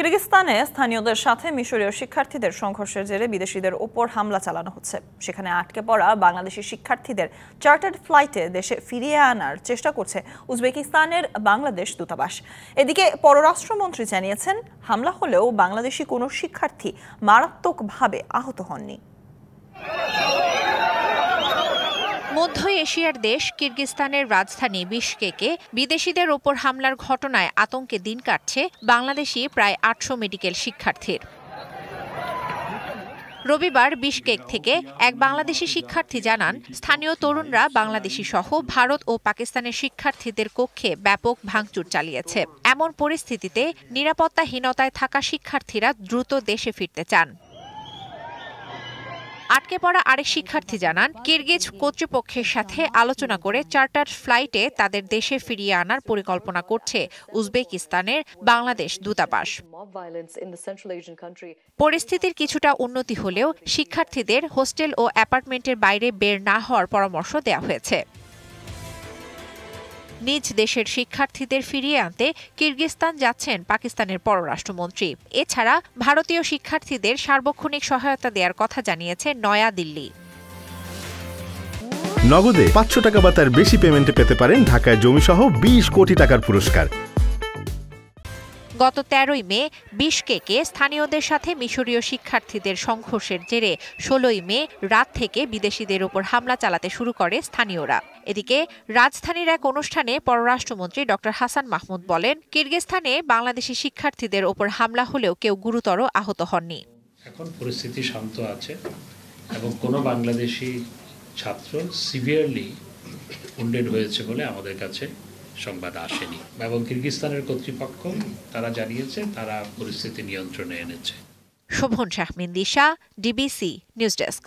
কিরগিজস্তানে স্থানীয়দের সাথে মিশরীয় শিক্ষার্থীদের সংঘর্ষের জেরে বিদেশিদের ওপর হামলা চালানো হচ্ছে। সেখানে আটকে পড়া বাংলাদেশি শিক্ষার্থীদের চার্টার্ড ফ্লাইটে দেশে ফিরিয়ে আনার চেষ্টা করছে উজবেকিস্তানের বাংলাদেশ দূতাবাস। এদিকে পররাষ্ট্রমন্ত্রী জানিয়েছেন, হামলা হলেও বাংলাদেশি কোনো শিক্ষার্থী মারাত্মকভাবে আহত হননি। মধ্য এশিয়ার দেশ কিরগিজস্তানের রাজধানী বিশকেকে বিদেশিদের ওপর হামলার ঘটনায় আতঙ্কে দিন কাটছে বাংলাদেশি প্রায় ৮০০ মেডিকেল শিক্ষার্থীর। রবিবার বিশকেক থেকে এক বাংলাদেশি শিক্ষার্থী জানান, স্থানীয় তরুণরা বাংলাদেশি সহ ভারত ও পাকিস্তানের শিক্ষার্থীদের কক্ষে ব্যাপক ভাঙচুর চালিয়েছে। এমন পরিস্থিতিতে নিরাপত্তাহীনতায় থাকা শিক্ষার্থীরা দ্রুত দেশে ফিরতে চান। আটকে পড়া আরেক শিক্ষার্থী জানান, কিরগিজ কর্তৃপক্ষের সাথে আলোচনা করে চার্টার ফ্লাইটে তাদের দেশে ফিরিয়ে আনার পরিকল্পনা করছে উজবেকিস্তানের বাংলাদেশ দূতাবাস। পরিস্থিতির কিছুটা উন্নতি হলেও শিক্ষার্থীদের হোস্টেল ও অ্যাপার্টমেন্টের বাইরে বের না হওয়ার পরামর্শ দেওয়া হয়েছে। নিজ দেশের শিক্ষার্থীদের ফিরিয়ে আনতে কিরগিজস্তান যাচ্ছেন পাকিস্তানের পররাষ্ট্রমন্ত্রী। এছাড়া ভারতীয় শিক্ষার্থীদের সার্বক্ষণিক সহায়তা দেওয়ার কথা জানিয়েছে নয়াদিল্লি। নগদে ৫০০ টাকা বা তার বেশি পেমেন্টে পেতে পারেন ঢাকায় জমিসহ ২০ কোটি টাকার পুরস্কার। গত ১৩ই মে বিশকেকে স্থানীয়দের সাথে মিশরীয় শিক্ষার্থীদের সংঘর্ষের জেরে ১৬ই মে রাত থেকে বিদেশিদের ওপর হামলা চালাতে শুরু করে স্থানীয়রা। এদিকে রাজধানীর এক অনুষ্ঠানে পররাষ্ট্রমন্ত্রী ডক্টর হাসান মাহমুদ বলেন, কিরগিজস্তানে বাংলাদেশি শিক্ষার্থীদের ওপর হামলা হলেও কেউ গুরুতর আহত হননি। এখন পরিস্থিতি শান্ত আছে এবং কোনো বাংলাদেশি ছাত্র সিভিয়ারলি উন্ডেড হয়েছে বলে আমাদের কাছে সংবাদ আসেনি এবং কিরগিজস্তানের কর্তৃপক্ষ তারা জানিয়েছে তারা পরিস্থিতি নিয়ন্ত্রণে এনেছে। শোভন শাহমিন দিশা, ডিবিসি নিউজ ডেস্ক।